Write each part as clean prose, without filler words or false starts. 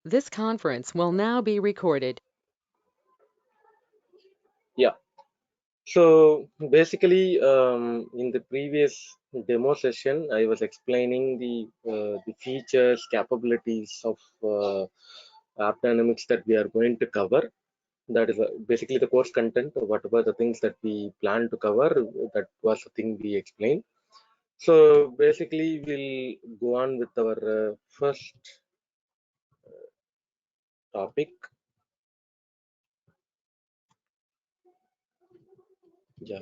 This conference will now be recorded. Yeah. So basically, in the previous demo session, I was explaining the features, capabilities of AppDynamics that we are going to cover. That is basically the course content. Whatever the things that we plan to cover, that was the thing we explained. So basically, we'll go on with our first topic. Yeah.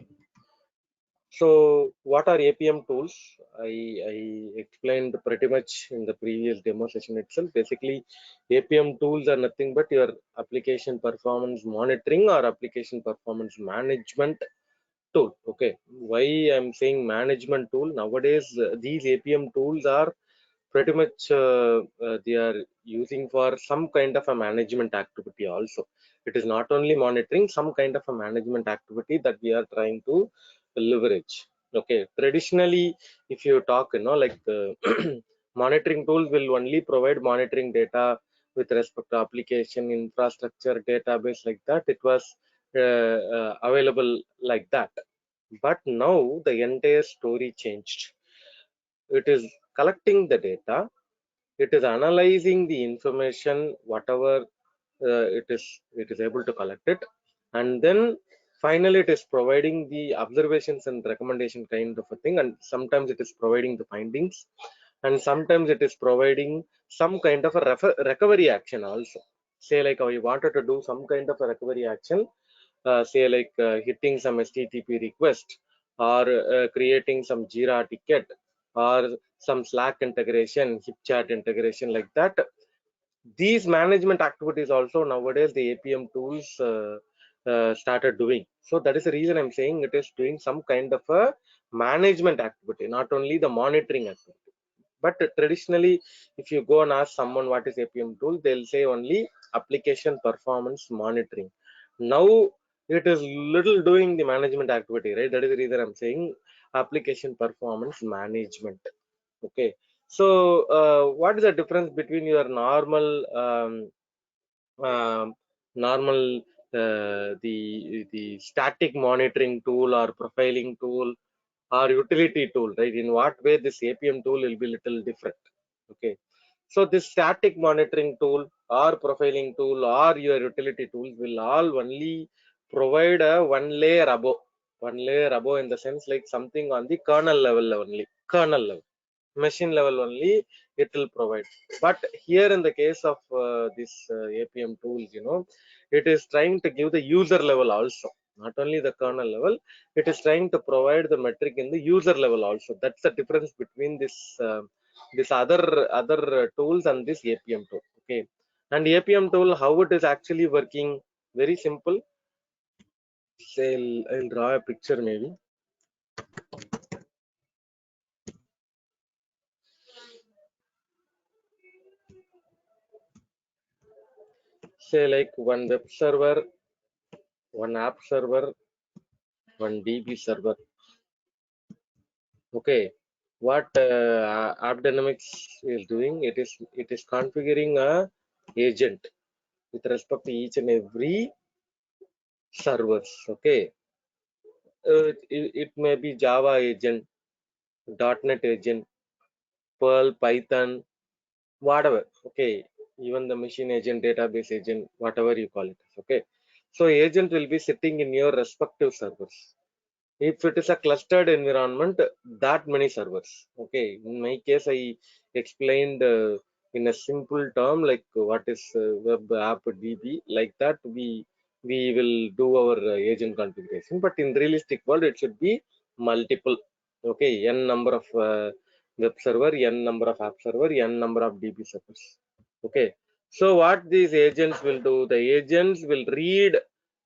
So what are APM tools? I explained pretty much in the previous demo session itself. Basically, APM tools are nothing but your application performance monitoring or application performance management tool. Okay, why I'm saying management tool nowadays? These APM tools are pretty much they are using for some kind of a management activity also. It is not only monitoring, some kind of a management activity that we are trying to leverage. Okay, traditionally if you talk, like monitoring tools will only provide monitoring data with respect to application infrastructure database, like that it was available like that. But now the entire story changed. It is collecting the data, it is analyzing the information whatever it is able to collect it, and then finally it is providing the observations and recommendation kind of a thing, and sometimes it is providing the findings, and sometimes it is providing some kind of a recovery action also. Say like we wanted to do some kind of a recovery action, say like hitting some HTTP request, or creating some Jira ticket, or some Slack integration, HipChat integration, like that. These management activities also nowadays the APM tools started doing. So that is the reason I'm saying it is doing some kind of a management activity, not only the monitoring activity. But traditionally, if you go and ask someone what is APM tool, they'll say only application performance monitoring. Now it is little doing the management activity, right? That is the reason I'm saying application performance management. Okay. So what is the difference between your um, normal the static monitoring tool or profiling tool or utility tool, right? In what way this APM tool will be little different? Okay. So this static monitoring tool or profiling tool or your utility tools will all only provide a one layer above, in the sense like something on the kernel level only, kernel level, machine level only it will provide. But here in the case of this APM tools, it is trying to give the user level also, not only the kernel level. It is trying to provide the metric in the user level also. That's the difference between this other tools and this APM tool. Okay. And APM tool, how it is actually working, very simple. Say I'll draw a picture maybe. Say like one web server, one app server, one DB server. Okay, what AppDynamics is doing, it is configuring a agent with respect to each and every servers. Okay, it may be Java agent, .NET agent, Perl, Python, whatever. Okay, even the machine agent, database agent, whatever you call it. Okay, so agent will be sitting in your respective servers. If it is a clustered environment, that many servers. Okay, in my case I explained in a simple term like what is web app DB, like that we will do our agent configuration. But in realistic world it should be multiple. Okay, n number of web server, n number of app server, n number of DB servers. Okay, so what these agents will do, the agents will read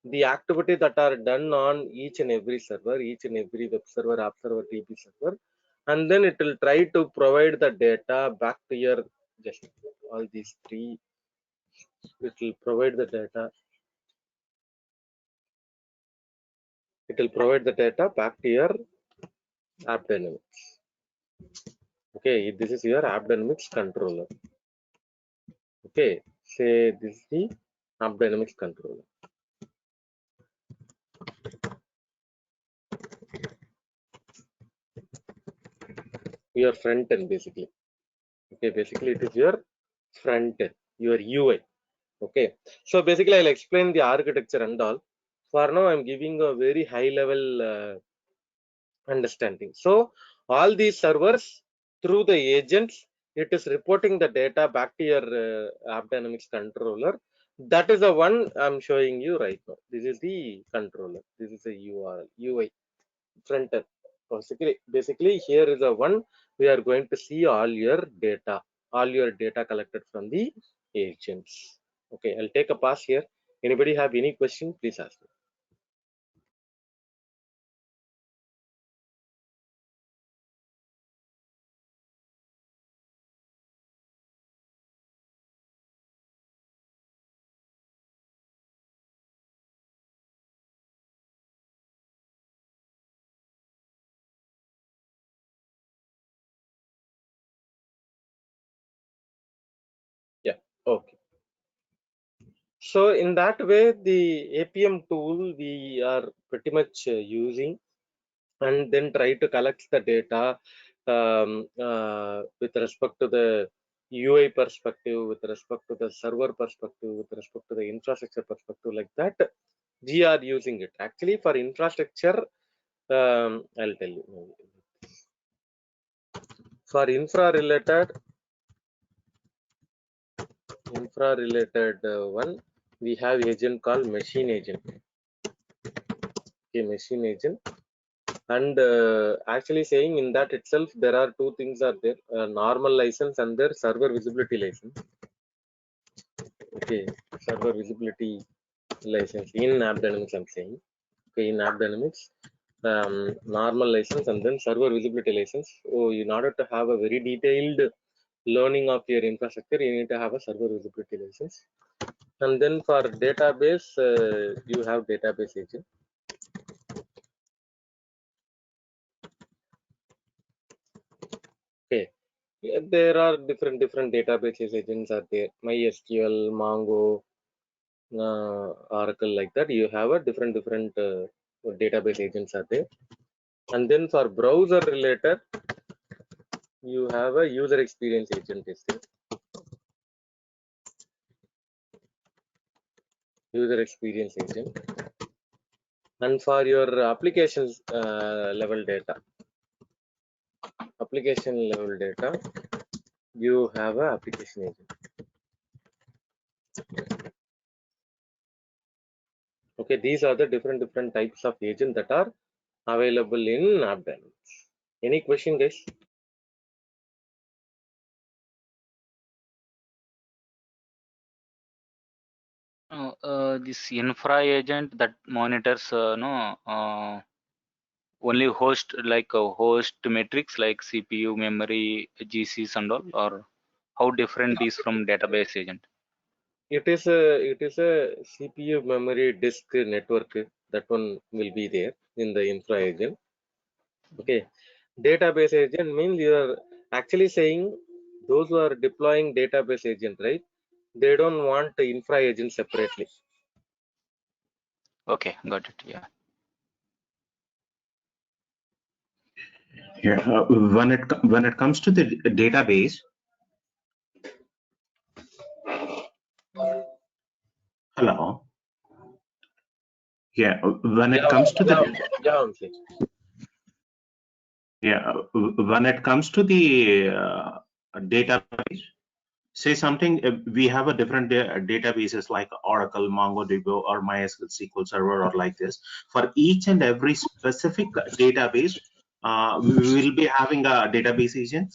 the activity that are done on each and every server, each and every web server, app server, DB server, and then it will try to provide the data back to your, just all these three, it will provide the data, it will provide the data back to your AppDynamics. Okay, this is your AppDynamics controller. Okay, Say this is the AppDynamics controller. Your front end basically. Okay, basically it is your front end, your UI. Okay, so basically I'll explain the architecture and all. For now, I'm giving a very high level understanding. So all these servers through the agents, it is reporting the data back to your AppDynamics controller. That is the one I'm showing you right now. This is the controller. This is a URL, UI front end. Basically, here is the one we are going to see all your data collected from the agents. Okay, I'll take a pass here. Anybody have any question? Please ask me. Yeah. Okay. So in that way, the APM tool we are pretty much using, and then try to collect the data with respect to the UI perspective, with respect to the server perspective, with respect to the infrastructure perspective, like that. We are using it. Actually, for infrastructure, I'll tell you. For infra related one, we have agent called machine agent. Okay, machine agent. And actually saying in that itself, there are two things are there: normal license and their server visibility license. Okay, server visibility license in AppDynamics, I'm saying. Okay, in AppDynamics, normal license and then server visibility license. So in order to have a very detailed learning of your infrastructure, you need to have a server visibility license. And then for database, you have database agent. Okay, yeah, there are different databases agents are there. MySQL, Mongo, Oracle, like that. You have a different database agents are there. And then for browser related, you have a user experience agent is there. User experience agent. And for your applications level data, you have a application agent. Okay, these are the different types of agent that are available in AppDynamics. Any question, guys? This infra agent that monitors only host host metrics like CPU, memory, GCs and all, or how different is from database agent? It is a CPU, memory, disk, network. That one will be there in the infra agent. Okay, database agent means you are actually saying those who are deploying database agent, right? They don't want the infra agent separately. Okay, got it. Yeah. Yeah, when it comes to the database, hello. Yeah, when it comes to the when it comes to the database, say something. We have a different databases like Oracle, MongoDB, or MySQL SQL Server, or like this. For each and every specific database, we will be having a database agent.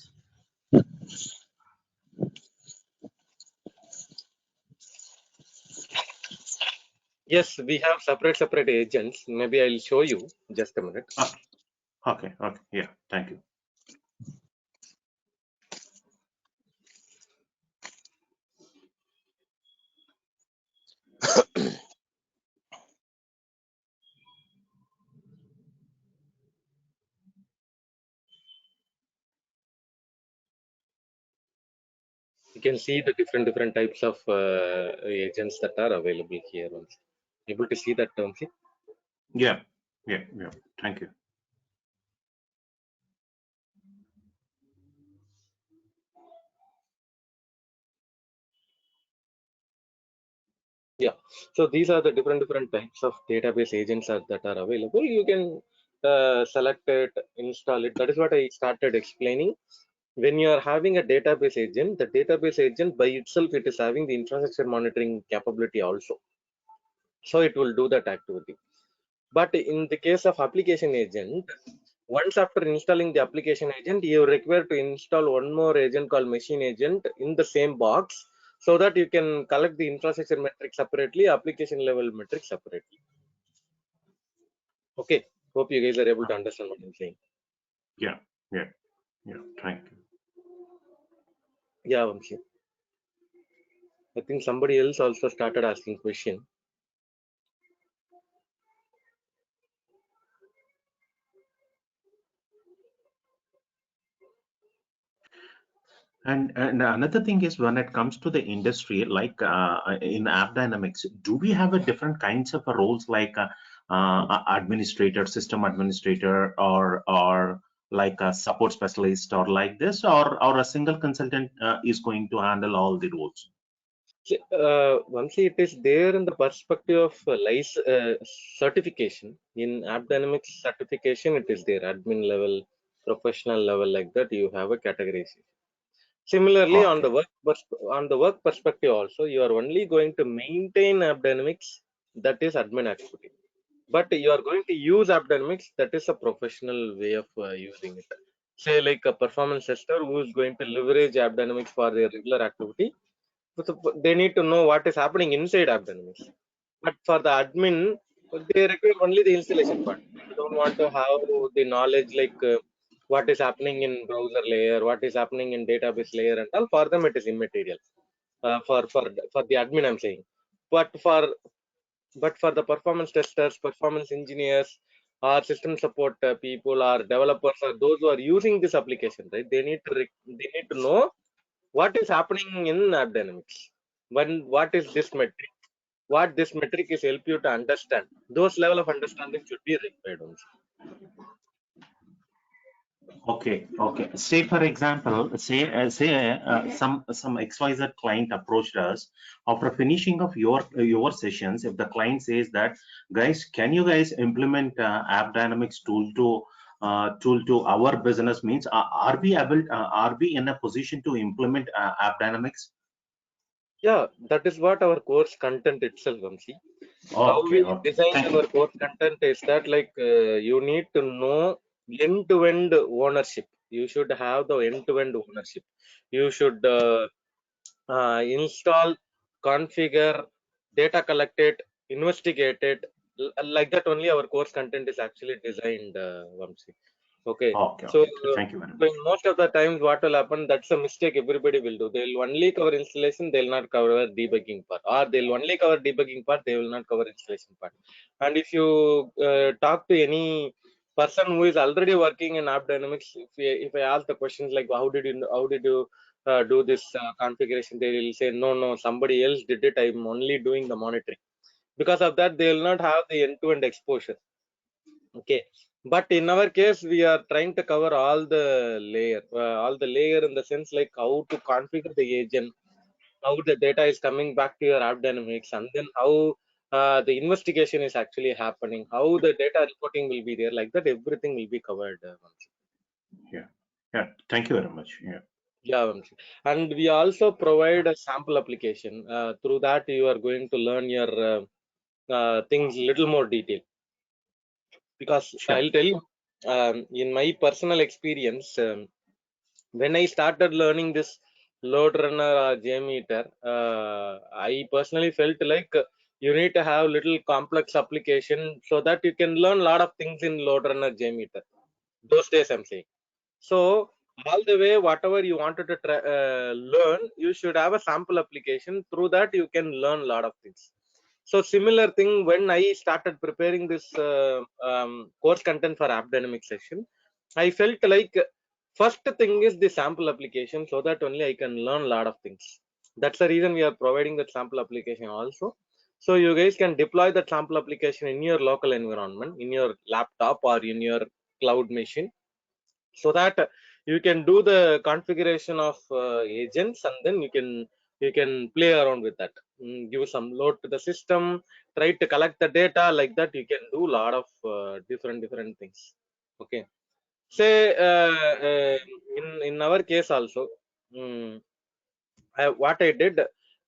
Yes, we have separate agents. Maybe I'll show you. Just a minute. Okay. Yeah, thank you. You can see the different types of agents that are available here. Able to see that, Vamsi? Yeah. Thank you. Yeah. So these are the different types of database agents that are available. You can select it, install it. That is what I started explaining. When you are having a database agent, the database agent by itself, it is having the infrastructure monitoring capability also. So it will do that activity. But in the case of application agent, once after installing the application agent, you require to install one more agent called machine agent in the same box, so that you can collect the infrastructure metric separately, application level metric separately. Okay, hope you guys are able to understand what I'm saying. Yeah. Thank you. Yeah, Vamsi. I think somebody else also started asking question. And another thing is, when it comes to the industry, like in AppDynamics, do we have a different kinds of roles, like administrator, system administrator, or like a support specialist, or like this, or a single consultant is going to handle all the roles? Vamsi, it is there in the perspective of certification. In AppDynamics certification, it is there, admin level, professional level, like that. You have a categorization. Similarly, on Okay. the work perspective also, you are only going to maintain AppDynamics, that is admin activity. But you are going to use AppDynamics, that is a professional way of using it. Say like a performance tester who is going to leverage AppDynamics for their regular activity. They need to know what is happening inside AppDynamics. But for the admin, they require only the installation part. They don't want to have the knowledge like what is happening in browser layer, what is happening in database layer, and all. For them, it is immaterial. For the admin, I'm saying. But for the performance testers, performance engineers, or system support people, or developers, or those who are using this application, right? They need to know what is happening in AppDynamics. What is this metric? What this metric is help you to understand. Those level of understanding should be required also. Okay. Say for example, some XYZ client approached us after finishing of your sessions. If the client says that, guys, can you guys implement AppDynamics tool to our business, means are we able, are we in a position to implement AppDynamics? Yeah, that is what our course content itself, Vamsi. How Okay. we designed Thank our you. course content is that like you need to know end-to-end ownership. You should have the end-to-end ownership. You should install, configure, data collected, investigated. Like that only our course content is actually designed, Vamsi. Okay. So, Okay. Thank you very so much. in most of the times, what will happen? That's a mistake everybody will do. They'll only cover installation, they'll not cover debugging part, or they'll only cover debugging part, they will not cover installation part. And if you talk to any person who is already working in AppDynamics, if I ask the questions like how did you do this configuration, they will say no, somebody else did it. I'm only doing the monitoring. Because of that, they will not have the end-to-end exposure. Okay, but in our case, we are trying to cover all the layer in the sense like how to configure the agent, how the data is coming back to your AppDynamics, and then how the investigation is actually happening, how the data reporting will be there, like that, everything will be covered. Yeah. Thank you very much. Yeah. Yeah, Vamsi. And we also provide a sample application. Through that, you are going to learn your things little more detail. Because Sure. I'll tell you, in my personal experience, when I started learning this load runner or JMeter, I personally felt like you need to have little complex application so that you can learn a lot of things in load runner JMeter. Those days, I'm saying. So all the way, whatever you wanted to learn, you should have a sample application. Through that, you can learn a lot of things. So similar thing when I started preparing this course content for AppDynamics session, I felt like First thing is the sample application, so that only I can learn a lot of things. That's the reason we are providing that sample application also. So you guys can deploy that sample application in your local environment, in your laptop or in your cloud machine, so that you can do the configuration of agents, and then you can play around with that. Give some load to the system, try to collect the data. Like that you can do a lot of different things. Okay, say in our case also, what I did,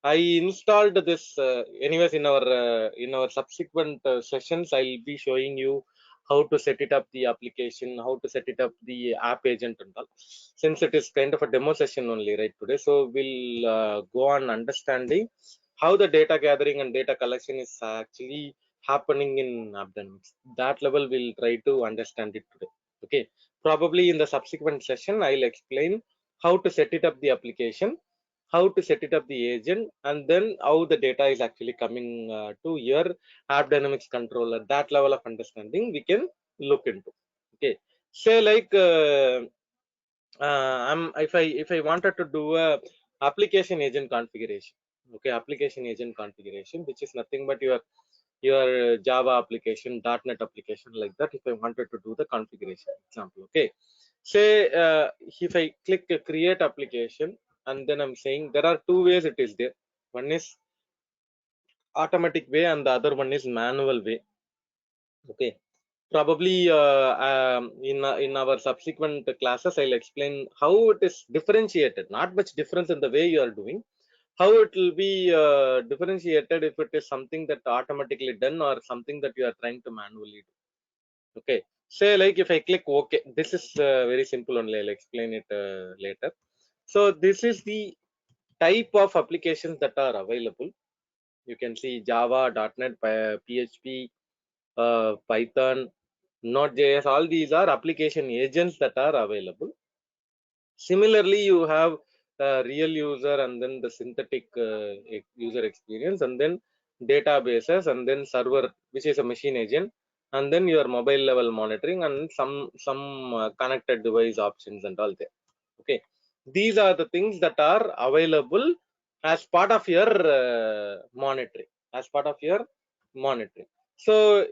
I installed this. Anyways, in our subsequent sessions, I'll be showing you how to set it up the application, how to set it up the app agent and all. Since it is kind of a demo session only right today, so we'll go on understanding how the data gathering and data collection is actually happening in AppDynamics. That level we'll try to understand it today. Okay, probably in the subsequent session I'll explain how to set it up the application, how to set it up the agent, and then how the data is actually coming to your AppDynamics controller. That level of understanding we can look into. Okay, say like if I wanted to do a application agent configuration. Okay, application agent configuration, which is nothing but your Java application, .NET application, like that. If I wanted to do the configuration example, okay, say if I click create application, and then I'm saying there are two ways it is there. One is automatic way and the other one is manual way. Okay, probably in our subsequent classes I'll explain how it is differentiated. Not much difference in the way you are doing, how it will be differentiated if it is something that automatically done or something that you are trying to manually do. Okay, say like if I click OK, this is very simple only. I'll explain it later. So this is the type of applications that are available. You can see Java, .NET, PHP, Python, Node.js. All these are application agents that are available. Similarly, you have real user, and then the synthetic user experience, and then databases, and then server, which is a machine agent, and then your mobile level monitoring, and some connected device options and all there. Okay, these are the things that are available as part of your monitoring, as part of your monitoring. So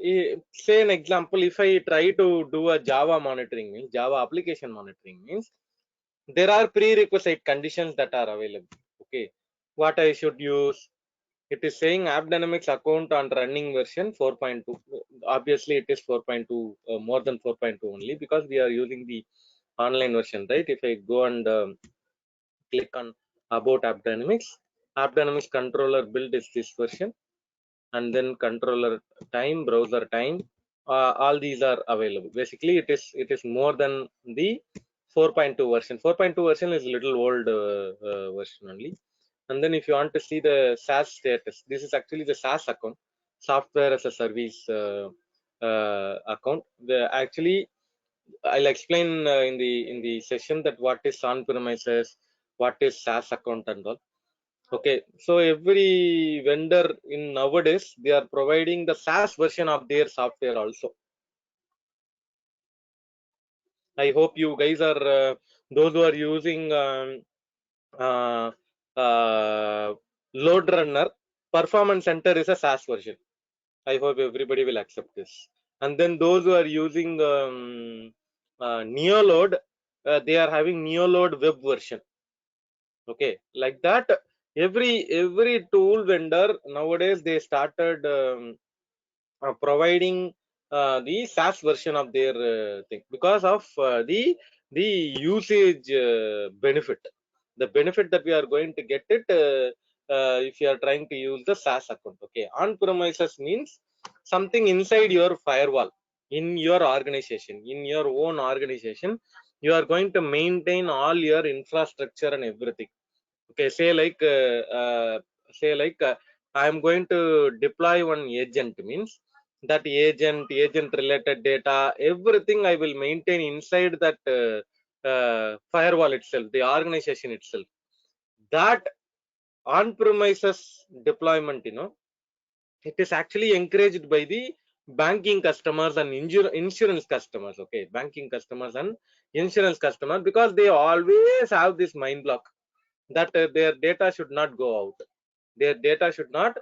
say an example, if I try to do a Java monitoring, means Java application monitoring, means there are prerequisite conditions that are available. Okay, what I should use, it is saying AppDynamics account on running version 4.2. Obviously it is 4.2, more than 4.2 only, because we are using the online version, right? If I go and click on about AppDynamics controller build is this version, and then controller time, browser time, all these are available. Basically it is more than the 4.2 version. 4.2 version is a little old version only. And then if you want to see the SaaS status, this is actually the SaaS account, software as a service account. Actually I'll explain in the session that what is on premises, what is SaaS account and all. Okay, so every vendor in nowadays they are providing the SaaS version of their software also. I hope you guys are those who are using uh, Load Runner, Performance Center is a SaaS version. I hope everybody will accept this. And then those who are using Neoload, they are having Neoload web version. Okay, like that every tool vendor nowadays they started providing the SaaS version of their thing, because of the usage benefit, the benefit that we are going to get it if you are trying to use the SaaS account. Okay, on premises means something inside your firewall, in your organization, in your own organization, you are going to maintain all your infrastructure and everything. Okay, say like I am going to deploy one agent, means that agent related data, everything I will maintain inside that firewall itself, the organization itself. That on premises deployment, it is actually encouraged by the banking customers and insurance customers. Okay, banking customers and insurance customers, because they always have this mind block that their data should not go out. Their data should not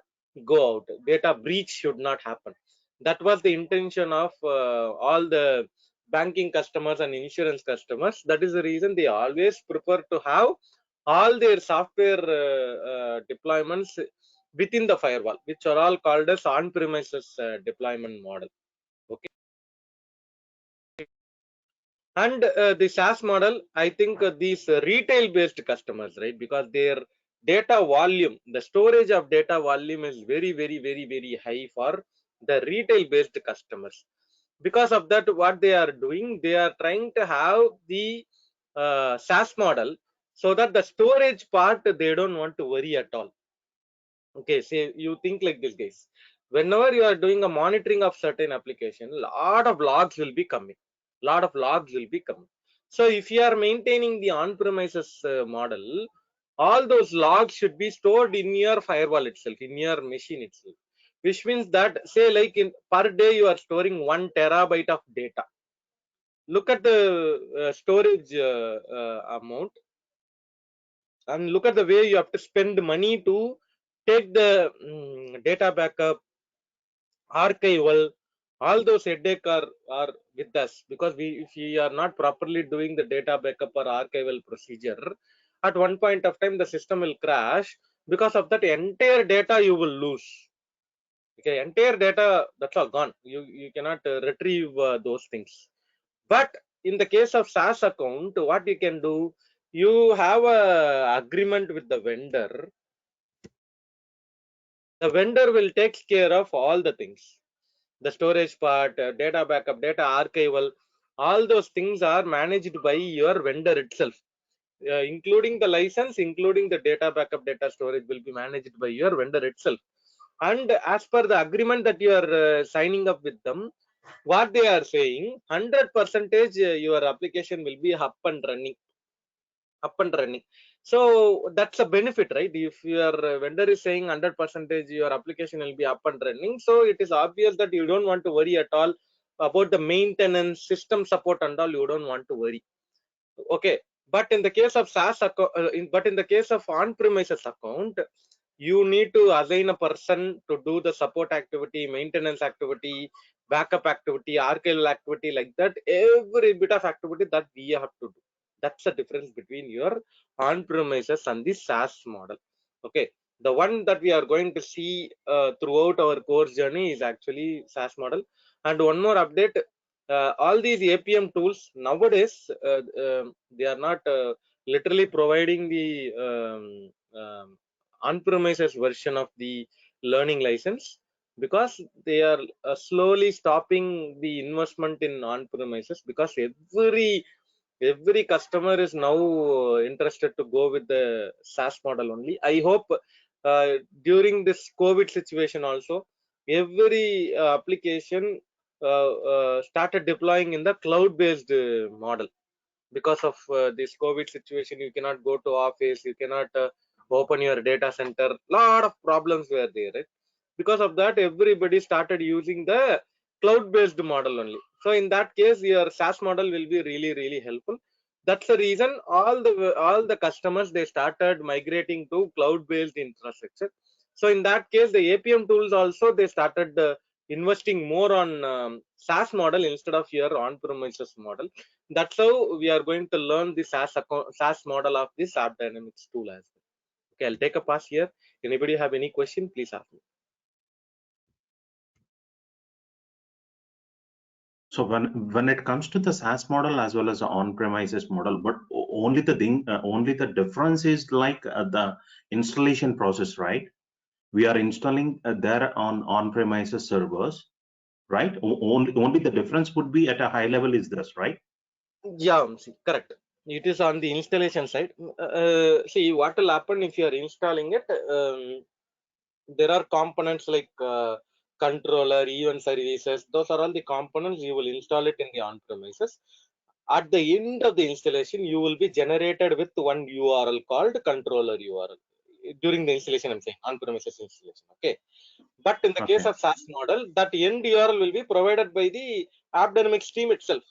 go out. Data breach should not happen. That was the intention of all the banking customers and insurance customers. That is the reason they always prefer to have all their software deployments within the firewall, which are all called as on-premises deployment model. Okay. And the SaaS model, I think these retail-based customers, right? Because their data volume, the storage of data volume is very, very, very, very high for the retail-based customers. Because of that, what they are doing, they are trying to have the SaaS model so that the storage part, they don't want to worry at all. Okay, say you think like this, guys. Whenever you are doing a monitoring of certain application, lot of logs will be coming. Lot of logs will be coming. So if you are maintaining the on-premises model, all those logs should be stored in your firewall itself, in your machine itself. Which means that, say, like in per day you are storing 1 terabyte of data. Look at the storage amount, and look at the way you have to spend money to take the data backup, archival. All those headache are with us, because if we are not properly doing the data backup or archival procedure, at one point of time the system will crash. Because of that, entire data you will lose. Okay, entire data, that's all gone. You cannot retrieve those things. But in the case of SaaS account, what you can do, you have a agreement with the vendor. The vendor will take care of all the things. The storage part, data backup, data archival, all those things are managed by your vendor itself. Including the license, including the data backup, data storage will be managed by your vendor itself. And as per the agreement that you are signing up with them, what they are saying, 100% your application will be up and running. So that's a benefit, right? If your vendor is saying 100% your application will be up and running, so it is obvious that you don't want to worry at all about the maintenance, system support and all. You don't want to worry. Okay, but in the case of SaaS account, but in the case of on-premises account, you need to assign a person to do the support activity, maintenance activity, backup activity, archival activity, like that. Every bit of activity that we have to do. That's the difference between your on-premises and the SaaS model. Okay, the one that we are going to see throughout our course journey is actually SaaS model. And one more update, all these APM tools nowadays, they are not literally providing the on-premises version of the learning license, because they are slowly stopping the investment in on-premises, because every customer is now interested to go with the SaaS model only. I hope during this COVID situation also, every application started deploying in the cloud-based model. Because of this COVID situation, you cannot go to office, you cannot open your data center. Lot of problems were there, right? Because of that, everybody started using the cloud-based model only. So in that case, your SaaS model will be really, really helpful. That's the reason all the customers, they started migrating to cloud-based infrastructure. So in that case, the APM tools also, they started investing more on SaaS model instead of your on-premises model. That's how we are going to learn the SaaS model of this App Dynamics tool as well. Okay, I'll take a pass here. Anybody have any question, please ask me. So when it comes to the SaaS model as well as the on-premises model, but only the difference is like the installation process, right? We are installing there on-premises servers, right? Only the difference would be at a high level is this, right? Yeah, correct. It is on the installation side. See, what will happen if you are installing it? There are components like controller, event services. Those are all the components. You will install it in the on-premises. At the end of the installation, you will be generated with one URL called controller URL. During the installation, I'm saying on-premises installation. Okay. But in the case Okay. of SaaS model, that end URL will be provided by the AppDynamics team itself.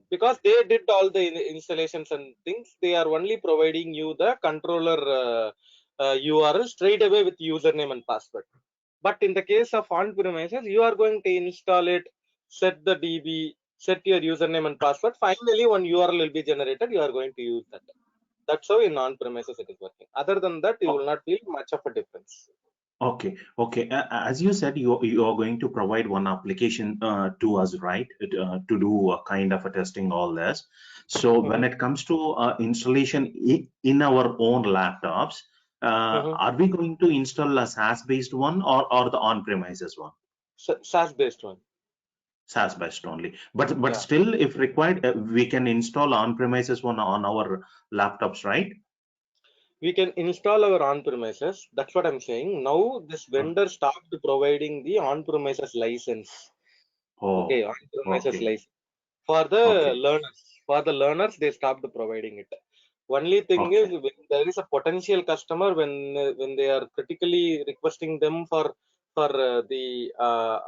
Because they did all the installations and things, they are only providing you the controller URL straight away with username and password. But in the case of on-premises, you are going to install it, set the DB, set your username and password. Finally, one URL will be generated. You are going to use that. That's how in on-premises it is working. Other than that, you will not feel much of a difference. Okay, okay. As you said, you are going to provide one application to us, right? To do a kind of a testing all this. So when it comes to installation in our own laptops, are we going to install a SaaS-based one or the on-premises one? SaaS-based one. SaaS-based only. But Yeah. still, if required, we can install on-premises one on our laptops, right? We can install our on-premises. That's what I'm saying. Now this vendor stopped providing the on-premises license. Okay, on-premises Okay. license for the Okay. learners. For the learners, they stopped providing it. Only thing is, Okay. when there is a potential customer, when they are critically requesting them for the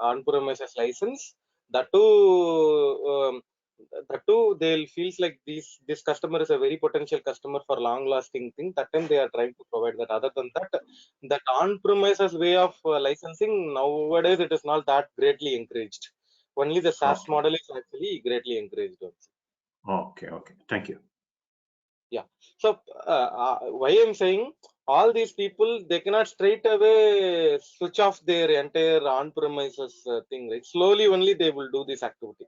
on-premises license, that too they'll feels like this customer is a very potential customer for long-lasting thing. That time they are trying to provide that. Other than that, that on-premises way of licensing nowadays it is not that greatly encouraged. Only the SaaS model is actually greatly encouraged also. Okay. Okay. Thank you. Yeah. So why I'm saying all these people, they cannot straight away switch off their entire on-premises thing, right? Slowly only they will do this activity.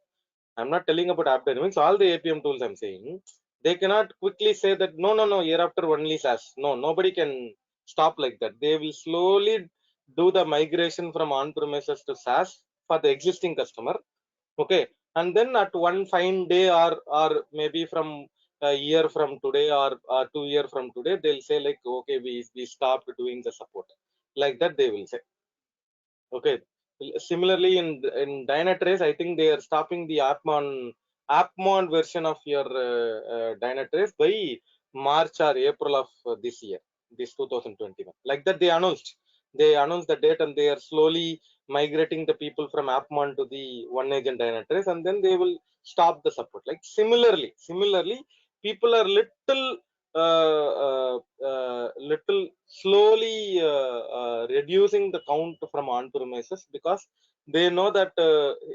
I'm not telling about AppDynamics. All the APM tools I'm saying, they cannot quickly say that no, hereafter only SaaS. No, nobody can stop like that. They will slowly do the migration from on-premises to SaaS for the existing customer. Okay, and then at one fine day or maybe from a year from today or 2 years from today, they'll say like, okay, we stopped doing the support. Like that they will say. Okay. Similarly, in Dynatrace, I think they are stopping the Appmon version of your Dynatrace by March or April of this year, this 2021. Like that, they announced. They announced the date, and they are slowly migrating the people from Appmon to the one agent Dynatrace, and then they will stop the support. Like similarly, people are little slowly reducing the count from on-premises, because they know that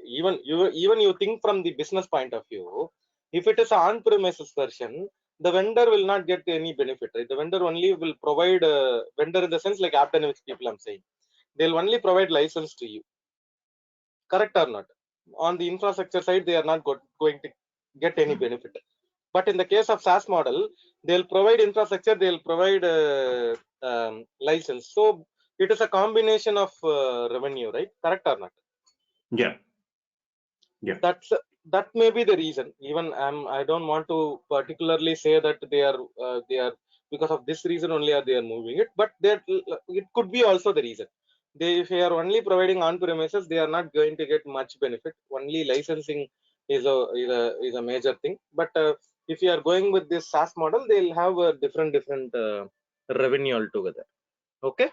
even you think from the business point of view, if it is on-premises version, the vendor will not get any benefit, right? The vendor only will provide vendor in the sense like AppDynamics people I'm saying, they'll only provide license to you, correct or not? On the infrastructure side, they are not going to get any benefit. But in the case of SaaS model, they'll provide infrastructure, they'll provide license. So it is a combination of revenue, right? Correct or not? Yeah. Yeah. That may be the reason. Even I don't want to particularly say that they are because of this reason only are they are moving it, but that it could be also the reason. If they are only providing on premises, they are not going to get much benefit. Only licensing is a major thing. But if you are going with this SaaS model, they'll have a different revenue altogether. Okay.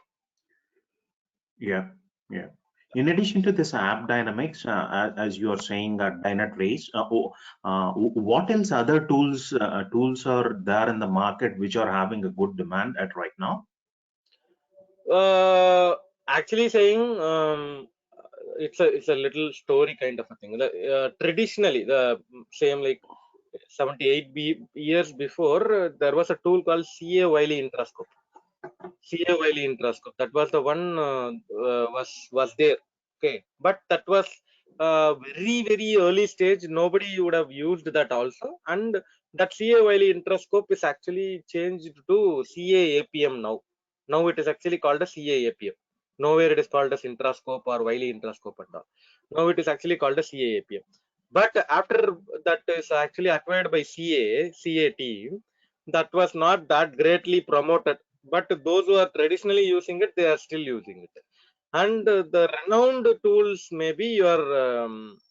Yeah. Yeah. In addition to this AppDynamics, as you are saying, Dynatrace, what else other tools are there in the market which are having a good demand at right now? Actually saying, it's a little story kind of a thing. Traditionally, the same like 78 years before, there was a tool called CA Wiley Intrascope. CA Wiley Intrascope. That was the one was there. Okay, but that was very early stage. Nobody would have used that also, and that CA Wiley Intrascope is actually changed to CA APM now. Now it is actually called a CA APM. Nowhere it is called as Intrascope or Wiley Intrascope and all. Now it is actually called a CA APM. But after that is actually acquired by CA team, that was not that greatly promoted. But those who are traditionally using it, they are still using it. And the renowned tools may be your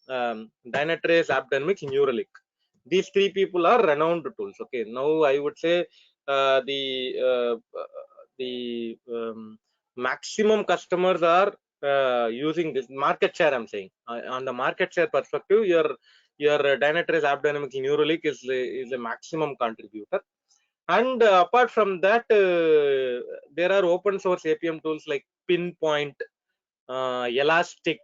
Dynatrace, AppDynamics, Neuralink. These three people are renowned tools. Okay, now I would say the maximum customers are using this market share, I'm saying on the market share perspective, your Dynatrace App Dynamics New Relic is a maximum contributor. And apart from that, there are open source APM tools like Pinpoint, Elastic.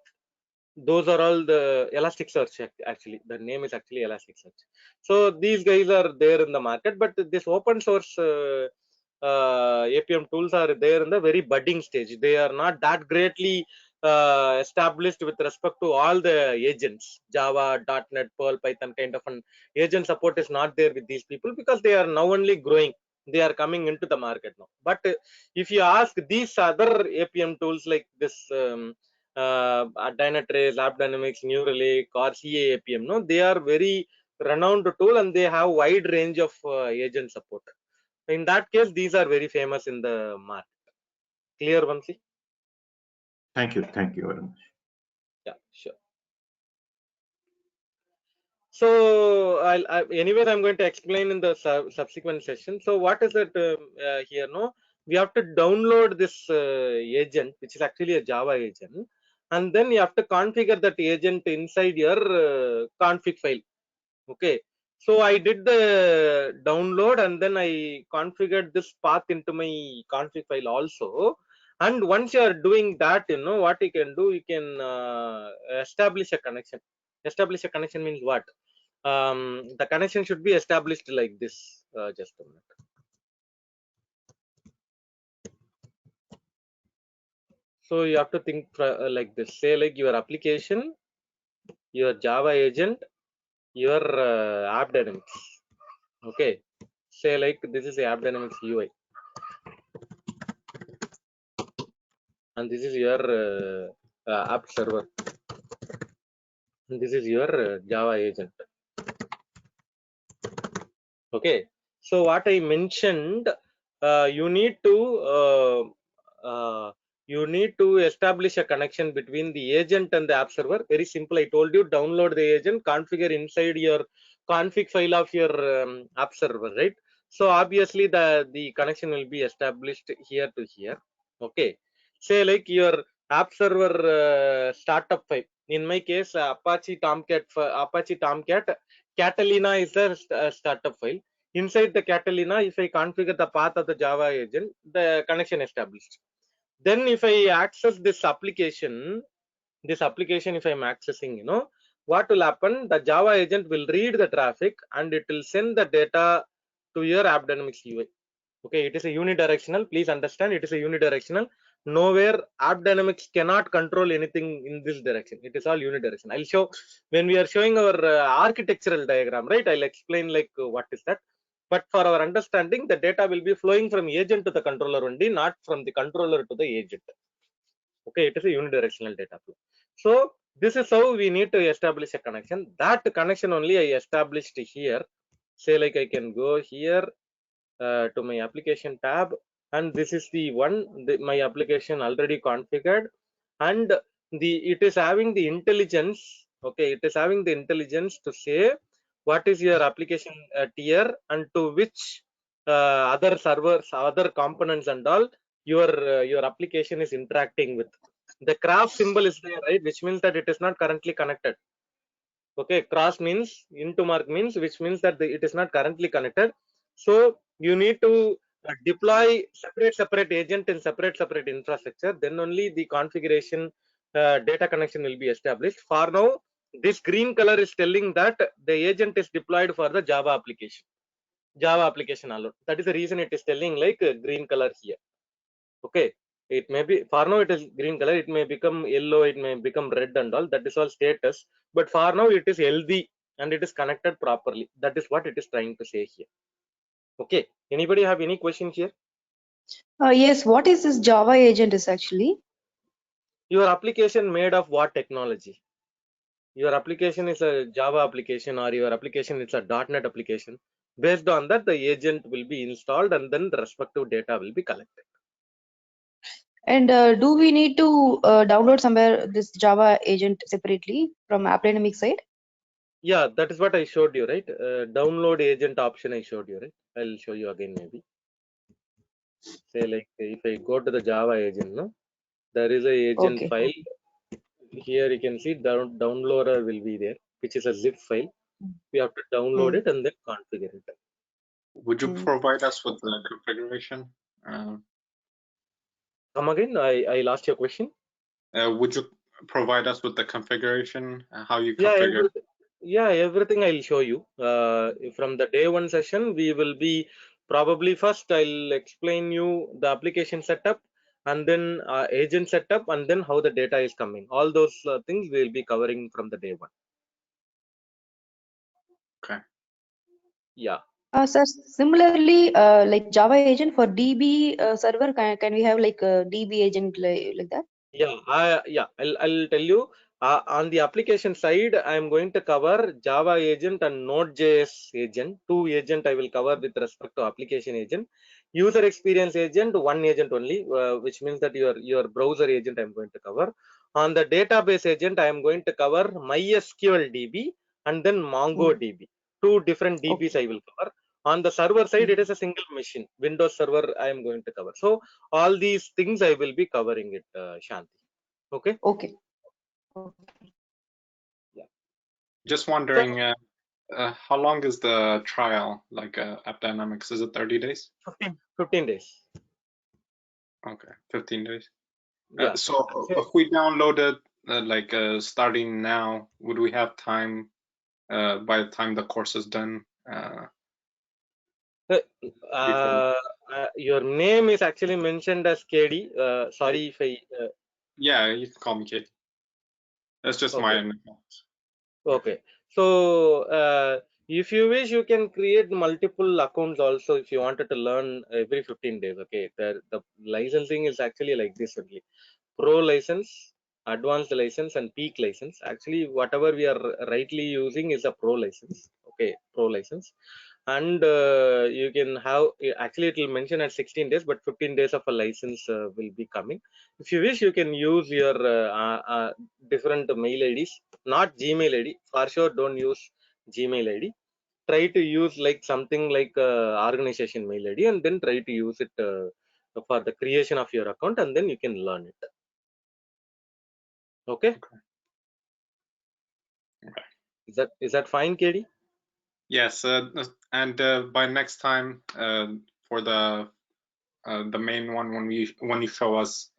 Those are all the Elasticsearch. Actually, the name is actually Elasticsearch. So these guys are there in the market, but this open source APM tools are there in the very budding stage. They are not that greatly established with respect to all the agents. Java, .NET, Perl, Python kind of an agent support is not there with these people because they are now only growing. They are coming into the market now. But if you ask these other APM tools like this Dynatrace, App Dynamics, New Relic, or CA APM, no, they are very renowned tool and they have wide range of agent support. In that case, these are very famous in the market. Clear, Vamsi? Thank you very much. Yeah, sure. So anyway, I'm going to explain in the subsequent session. So what is it here? No, we have to download this agent, which is actually a Java agent, and then you have to configure that agent inside your config file. Okay. So I did the download and then I configured this path into my config file also. And once you are doing that, you know what you can do, you can establish a connection. Establish a connection means what? The connection should be established like this. Just a minute. So you have to think like this. Say like your application, your Java agent, your App Dynamics. Okay. Say like this is the App Dynamics UI. And this is your app server, and this is your Java agent. Okay, so what I mentioned, you need to establish a connection between the agent and the app server. Very simple. I told you, download the agent, configure inside your config file of your app server, right? So obviously the connection will be established here to here. Okay, say like your app server startup file. In my case, Apache Tomcat Catalina is the startup file. Inside the Catalina, if I configure the path of the Java agent, the connection established. Then if I access this application, if I'm accessing, you know, what will happen? The Java agent will read the traffic and it will send the data to your App Dynamics UI. Okay, it is a unidirectional. Please understand, it is a unidirectional. Nowhere App Dynamics cannot control anything in this direction. It is all unidirectional. I'll show when we are showing our architectural diagram, right? I'll explain like what is that. But for our understanding, the data will be flowing from agent to the controller only, not from the controller to the agent. Okay, it is a unidirectional data flow. So this is how we need to establish a connection. That connection only I established here. Say like I can go here to my application tab, and this is the one my application already configured, and it is having the intelligence. Okay, it is having the intelligence to say what is your application tier and to which other servers, other components and all your application is interacting with. The cross symbol is there, right, which means that it is not currently connected. Okay, cross means into mark means, which means that it is not currently connected. So you need to deploy separate agent in separate infrastructure. Then only the configuration data connection will be established. For now, this green color is telling that the agent is deployed for the Java application alone. That is the reason it is telling like green color here. Okay, it may be, for now it is green color, it may become yellow, it may become red and all, that is all status, but for now it is healthy and it is connected properly. That is what it is trying to say here. Okay, anybody have any questions here? Yes, what is this Java agent is actually? Your application made of what technology? Your application is a Java application or your application is a .NET application. Based on that, the agent will be installed and then the respective data will be collected. And do we need to download somewhere this Java agent separately from App Dynamics side? Yeah, that is what I showed you, right? Download agent option I showed you, right? I'll show you again maybe. Say like if I go to the Java agent, no? There is a agent Okay. file. Here you can see downloader will be there, which is a zip file. We have to download it and then configure it. Would you Mm. provide us with the configuration? Come again, I lost your question. Would you provide us with the configuration, how you Yeah, configure? everything I'll show you. From the day one session, we will be probably first I'll explain you the application setup and then agent setup and then how the data is coming. All those things we'll be covering from the day one. Okay. Yeah. Sir, similarly, like Java agent for DB server, can we have like a DB agent like that? Yeah, I'll tell you. On the application side, I'm going to cover Java agent and Node.js agent. Two agent I will cover with respect to application agent. User experience agent, one agent only, which means that your browser agent I'm going to cover. On the database agent, I am going to cover MySQL DB and then MongoDB. Two different DBs I will cover. On the server side, it is a single machine, Windows server I am going to cover. So all these things I will be covering it, Shanti. Okay. Okay. Yeah. Just wondering, how long is the trial, like AppDynamics? Is it 30 days? 15 days. Okay, 15 days. Yeah. So if we download it, starting now, would we have time by the time the course is done? Your name is actually mentioned as KD. Sorry if I. Yeah, you can call me Katie. That's just my name. Okay. So if you wish, you can create multiple accounts also if you wanted to learn every 15 days. Okay. The licensing is actually like this only. Pro license, advanced license, and peak license. Actually, whatever we are rightly using is a pro license. Okay, pro license. And you can have, actually it will mention at 16 days, but 15 days of a license will be coming. If you wish, you can use your different mail IDs, not Gmail ID. For sure, don't use Gmail ID. Try to use like something like organization mail ID and then try to use it for the creation of your account, and then you can learn it. Okay. Is that fine, KD? Yes, and by next time, for the main one, when you show us,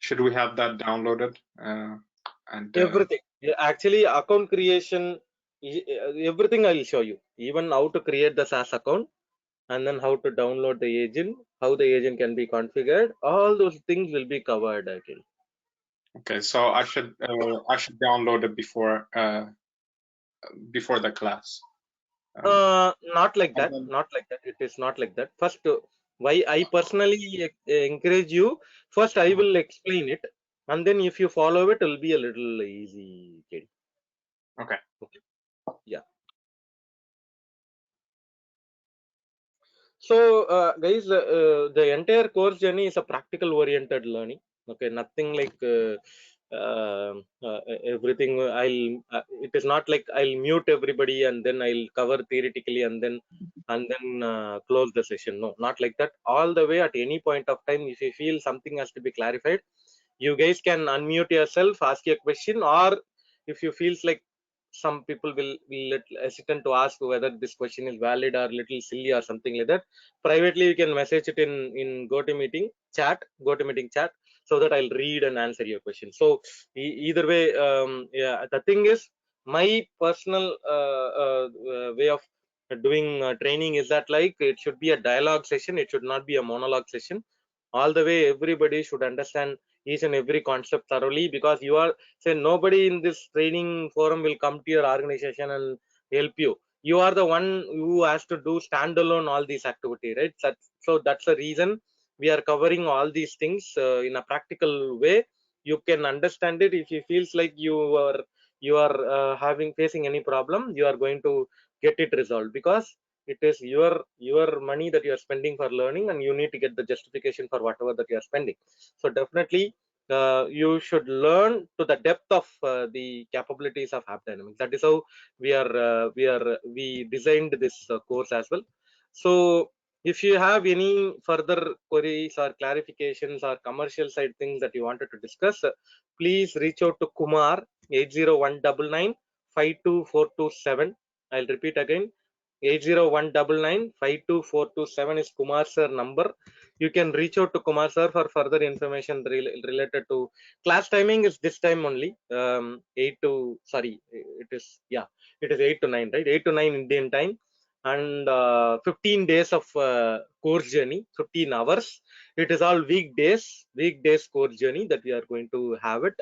should we have that downloaded? And everything. Yeah, actually, account creation, everything I'll show you. Even how to create the SaaS account, and then how to download the agent, how the agent can be configured. All those things will be covered actually. Okay, so I should download it before the class. Not like that. Not like that. It is not like that. First, why I personally encourage you. First, I will explain it, and then if you follow it, it'll be a little easy. KD. Okay. Yeah. So, guys, the entire course journey is a practical oriented learning. Okay, nothing like everything. It is not like I'll mute everybody and then I'll cover theoretically and then close the session. No, not like that. All the way at any point of time, if you feel something has to be clarified, you guys can unmute yourself, ask your question, or if you feels like some people will little hesitant to ask whether this question is valid or little silly or something like that, privately you can message it in GoToMeeting chat, so that I'll read and answer your question. So either way, yeah, the thing is, my personal way of doing training is that like it should be a dialogue session, it should not be a monologue session. All the way everybody should understand each and every concept thoroughly, because you are, say, nobody in this training forum will come to your organization and help you. You are the one who has to do standalone all these activity, right? So that's the reason we are covering all these things in a practical way. You can understand it. If you feels like you are having facing any problem, you are going to get it resolved, because it is your money that you are spending for learning, and you need to get the justification for whatever that you are spending. So definitely you should learn to the depth of the capabilities of AppDynamics. That is how we designed this course as well. So If you have any further queries or clarifications or commercial side things that you wanted to discuss, please reach out to Kumar 80199 52427. I'll repeat again, 80199 52427 is Kumar sir number. You can reach out to Kumar sir for further information related to class timing. Is this time only 8 to, sorry, it is, yeah, it is 8 to 9, right? 8 to 9 Indian time, and 15 days of course journey, 15 hours. It is all weekdays course journey that we are going to have it.